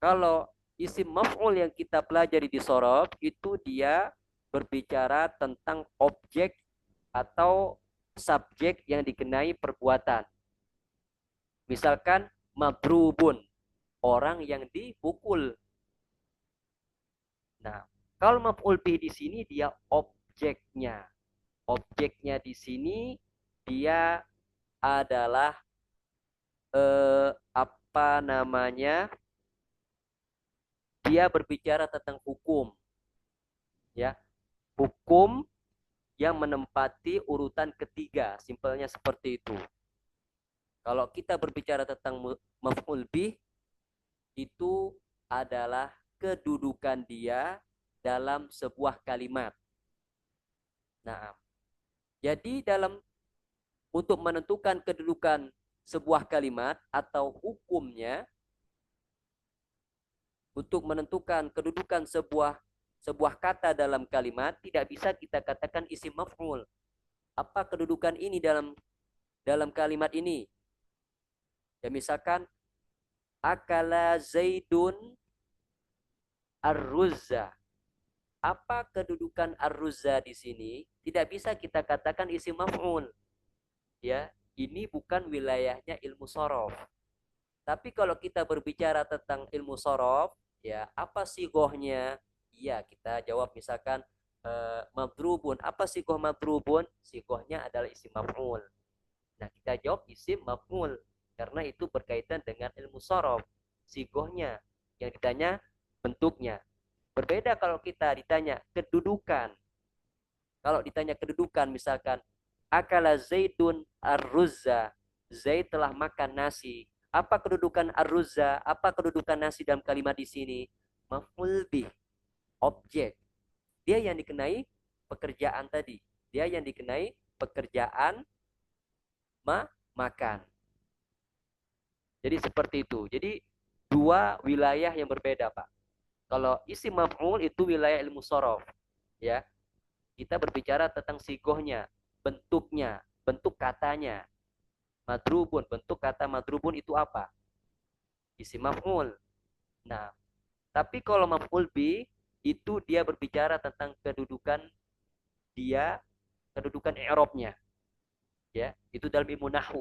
Speaker 1: Kalau isim maf'ul yang kita pelajari di sorob itu dia berbicara tentang objek atau subjek yang dikenai perbuatan. Misalkan madrubun, orang yang dipukul. Nah, kalau maf'ul bih di sini dia objeknya. Objeknya di sini dia adalah apa namanya? Dia berbicara tentang hukum, ya. Hukum yang menempati urutan ketiga, simpelnya seperti itu. Kalau kita berbicara tentang maf'ul bih, itu adalah kedudukan dia dalam sebuah kalimat. Nah, jadi untuk menentukan kedudukan sebuah kalimat atau hukumnya, untuk menentukan kedudukan sebuah kata dalam kalimat, tidak bisa kita katakan isim maf'ul. Apa kedudukan ini dalam kalimat ini? Ya misalkan akala Zaidun ar-ruzza. Apa kedudukan ar-ruzza di sini? Tidak bisa kita katakan isim maf'ul. Ya, ini bukan wilayahnya ilmu sorof. Tapi kalau kita berbicara tentang ilmu sorof, ya apa sigohnya? Iya, kita jawab misalkan madrubun. Apa sigoh madrubun? Sigohnya adalah isim maf'ul. Nah, kita jawab isim maf'ul karena itu berkaitan dengan ilmu sorof. Sigohnya yang ditanya bentuknya. Berbeda kalau kita ditanya kedudukan. Kalau ditanya kedudukan misalkan akala Zaidun ar-ruzza. Zaid telah makan nasi. Apa kedudukan ar-ruzza? Apa kedudukan nasi dalam kalimat di sini? Maf'ul bih, objek. Dia yang dikenai pekerjaan tadi. Dia yang dikenai pekerjaan makan. Jadi seperti itu. Jadi dua wilayah yang berbeda, Pak. Kalau isim maf'ul itu wilayah ilmu sorof. Ya, kita berbicara tentang sigohnya, bentuknya, bentuk katanya. Madrubun, bentuk kata madrubun itu apa? Isim maf'ul. Nah, tapi kalau maf'ul bi itu dia berbicara tentang kedudukan i'rabnya. Ya, itu dalam ilmu nahwu.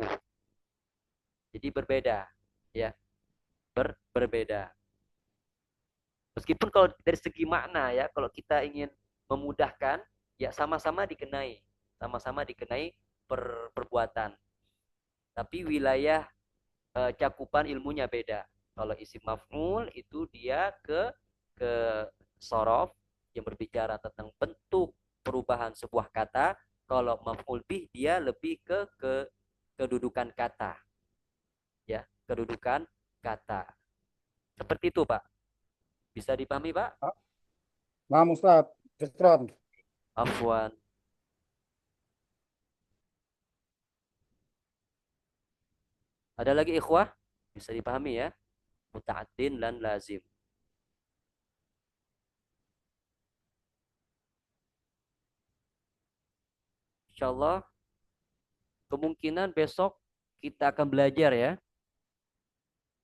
Speaker 1: Jadi berbeda, ya, berbeda. Meskipun kalau dari segi makna ya, kalau kita ingin memudahkan, ya sama-sama dikenai perbuatan. Tapi wilayah cakupan ilmunya beda. Kalau isim maf'ul itu dia ke sorof yang berbicara tentang bentuk perubahan sebuah kata. Kalau maf'ul bih dia lebih ke kedudukan kata. Ya, kedudukan kata. Seperti itu, Pak. Bisa dipahami, Pak?
Speaker 3: Nah, Ustaz, Fikron.
Speaker 1: Afwan. Ada lagi ikhwah? Bisa dipahami ya? Muta'addin dan lazim. Insyaallah kemungkinan besok kita akan belajar ya.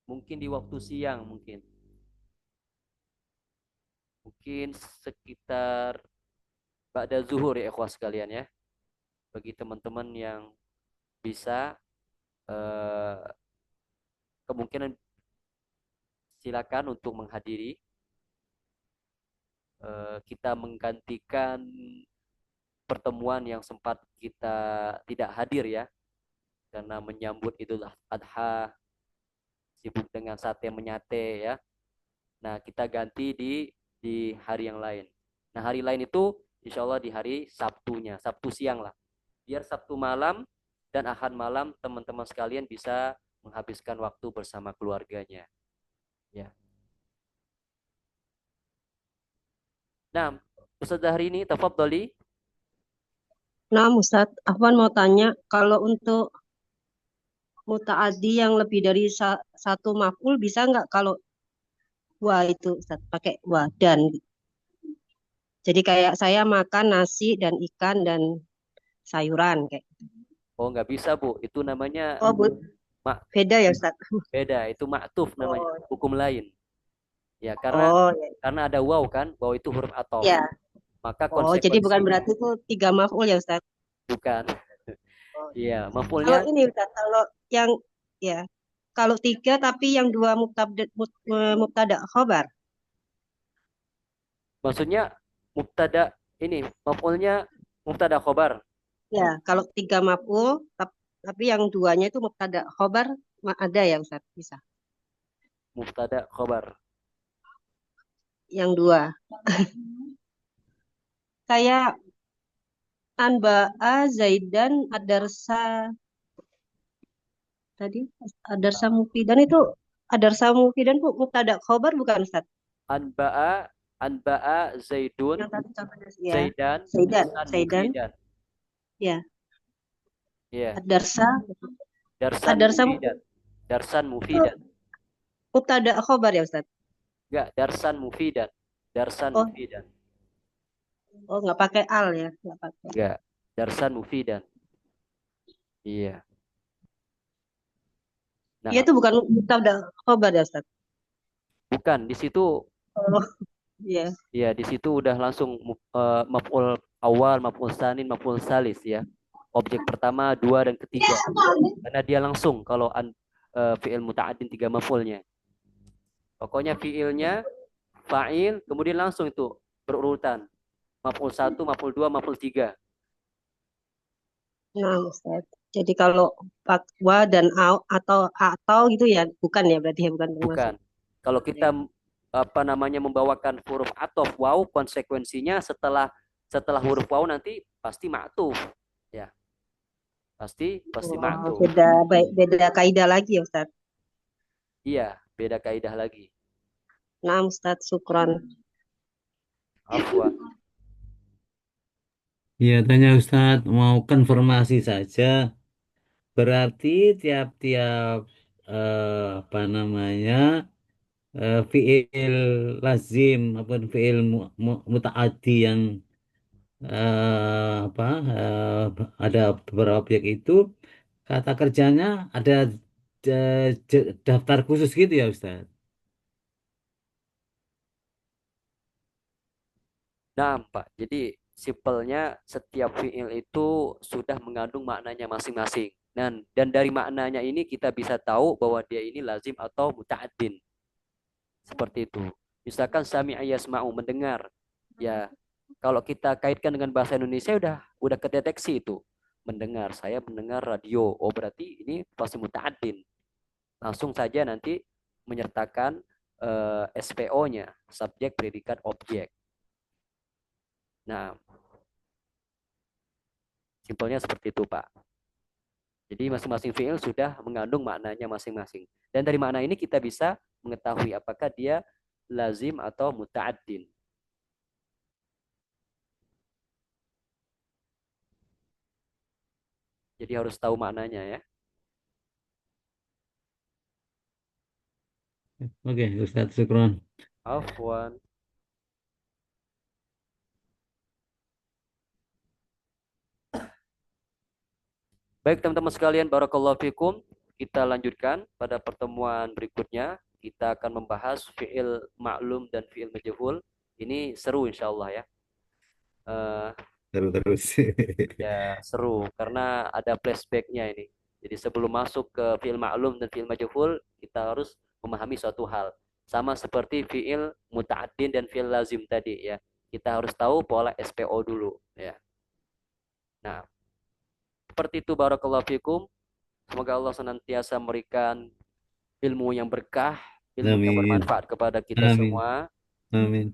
Speaker 1: Mungkin di waktu siang mungkin. Mungkin sekitar ba'da zuhur ya ikhwah sekalian ya. Bagi teman-teman yang bisa kemungkinan silakan untuk menghadiri. Kita menggantikan pertemuan yang sempat kita tidak hadir ya. Karena menyambut Idul Adha, sibuk dengan sate menyate ya. Nah, kita ganti di hari yang lain. Nah, hari lain itu insya Allah di hari Sabtunya, Sabtu siang lah. Biar Sabtu malam dan Ahad malam teman-teman sekalian bisa menghabiskan waktu bersama keluarganya. Ya. Nah, Ustaz hari ini tafadhali.
Speaker 5: Nah, Ustaz, Afwan mau tanya, kalau untuk mutaaddi yang lebih dari satu maf'ul bisa nggak kalau wa itu Ustaz, pakai wa dan. Jadi kayak saya makan nasi dan ikan dan sayuran kayak.
Speaker 1: Oh, nggak bisa, Bu. Itu namanya
Speaker 5: Oh, beda ya Ustaz.
Speaker 1: beda. Itu ma'tuf namanya,
Speaker 5: Oh,
Speaker 1: hukum lain. Ya,
Speaker 5: oh, ya.
Speaker 1: karena ada waw kan, waw itu huruf athof.
Speaker 5: Ya.
Speaker 1: Maka
Speaker 5: Oh, jadi bukan
Speaker 1: konsekuensi
Speaker 5: berarti itu tiga maf'ul ya Ustaz.
Speaker 1: bukan.
Speaker 5: Oh.
Speaker 1: Iya,
Speaker 5: Kalau
Speaker 1: maf'ulnya
Speaker 5: ini Ustaz, kalau yang ya, kalau tiga tapi yang dua mubtada khobar.
Speaker 1: maksudnya mubtada ini maf'ulnya mubtada khobar.
Speaker 5: Ya, kalau tiga maf'ul tapi yang duanya itu mubtada khobar Ada ya Ustaz, bisa.
Speaker 1: Mubtada khobar.
Speaker 5: Yang dua. Kayak Anba'a Zaidan Adarsa tadi Adarsa Mufidan itu Adarsa Mufidan bu mubtada khobar bukan Ustaz?
Speaker 1: Anba'a Anba'a Zaidun
Speaker 5: Yang tadi contohnya ya.
Speaker 1: Zaidan
Speaker 5: Zaidan,
Speaker 1: Darsan
Speaker 5: Zaidan
Speaker 1: Mufidan.
Speaker 5: ya.
Speaker 1: Iya,
Speaker 5: Adarsa
Speaker 1: Darsan
Speaker 5: Adarsa
Speaker 1: Mufidan. Darsan
Speaker 5: itu
Speaker 1: Mufidan.
Speaker 5: mubtada khobar ya Ustaz?
Speaker 1: Enggak, Darsan Mufidan. Darsan
Speaker 5: Oh,
Speaker 1: Mufidan.
Speaker 5: oh nggak pakai al ya, nggak pakai.
Speaker 1: Enggak, Darsan Mufidan. Iya.
Speaker 5: Iya
Speaker 1: Nah,
Speaker 5: itu bukan mubtada khobar ya Ustaz?
Speaker 1: bukan di situ.
Speaker 5: Oh, iya.
Speaker 1: Ya, di situ udah langsung maf'ul awal, maf'ul sanin, maf'ul salis ya. Objek pertama, dua, dan ketiga. Karena dia langsung kalau fi'il muta'addin tiga maf'ulnya. Pokoknya fi'ilnya fa'il, kemudian langsung itu berurutan. Maf'ul satu, maf'ul dua, maf'ul tiga.
Speaker 5: Nah, Ustaz. Jadi kalau wa dan atau gitu ya, bukan ya berarti ya bukan termasuk.
Speaker 1: Bukan. Kalau kita apa namanya membawakan huruf atof waw, konsekuensinya setelah huruf waw nanti pasti ma'tuf. Ya, pasti
Speaker 5: Oh,
Speaker 1: ma'tuf.
Speaker 5: beda kaidah lagi ya Ustaz.
Speaker 1: Iya, beda kaidah lagi.
Speaker 5: Nah, Ustaz, syukron.
Speaker 1: Afwan.
Speaker 2: Ya, tanya Ustadz, mau konfirmasi saja. Berarti tiap-tiap apa namanya fiil lazim maupun fiil mutaaddi yang apa ada beberapa objek itu kata kerjanya ada daftar khusus gitu ya Ustadz?
Speaker 1: Nah, Pak. Jadi simpelnya setiap fiil itu sudah mengandung maknanya masing-masing. Dan dari maknanya ini kita bisa tahu bahwa dia ini lazim atau muta'addin. Seperti itu. Misalkan sami'a yasma'u, mendengar. Ya, kalau kita kaitkan dengan bahasa Indonesia udah kedeteksi itu. Mendengar, saya mendengar radio. Oh, berarti ini pasti muta'addin. Langsung saja nanti menyertakan SPO-nya, subjek, predikat, objek. Nah, simpelnya seperti itu, Pak. Jadi masing-masing fiil sudah mengandung maknanya masing-masing. Dan dari makna ini kita bisa mengetahui apakah dia lazim atau muta'addin. Jadi harus tahu maknanya ya.
Speaker 2: Oke, Ustadz, syukron.
Speaker 1: Afwan. Baik teman-teman sekalian, barakallahu fikum. Kita lanjutkan pada pertemuan berikutnya. Kita akan membahas fi'il maklum dan fi'il majhul. Ini seru insya Allah ya.
Speaker 2: Terus.
Speaker 1: Ya seru karena ada flashbacknya ini. Jadi sebelum masuk ke fi'il maklum dan fi'il majhul, kita harus memahami suatu hal. Sama seperti fi'il muta'addin dan fi'il lazim tadi ya. Kita harus tahu pola SPO dulu ya. Nah, seperti itu barakallahu fikum. Semoga Allah senantiasa memberikan ilmu yang berkah, ilmu yang
Speaker 2: Amin.
Speaker 1: bermanfaat kepada kita
Speaker 2: Amin.
Speaker 1: semua.
Speaker 2: Amin.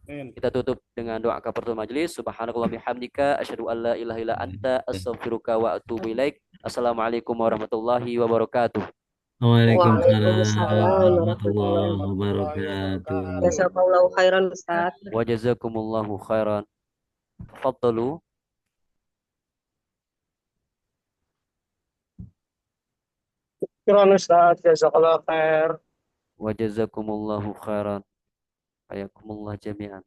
Speaker 1: Kita tutup dengan doa kafaratul majelis. Subhanakallah bihamdika asyhadu an la ilaha illa anta astaghfiruka wa atubu ilaik. Assalamualaikum warahmatullahi wabarakatuh.
Speaker 2: Waalaikumsalam
Speaker 5: Waalaikumsalam warahmatullahi
Speaker 2: warahmatullahi
Speaker 5: wabarakatuh.
Speaker 2: wabarakatuh.
Speaker 5: Jazakallahu khairan Ustaz.
Speaker 1: Wa jazakumullahu khairan. Tafaddalu.
Speaker 3: Syukron Ustaz, jazakallah khair.
Speaker 1: Wa jazakumullahu khairan. Hayakumullah jami'an.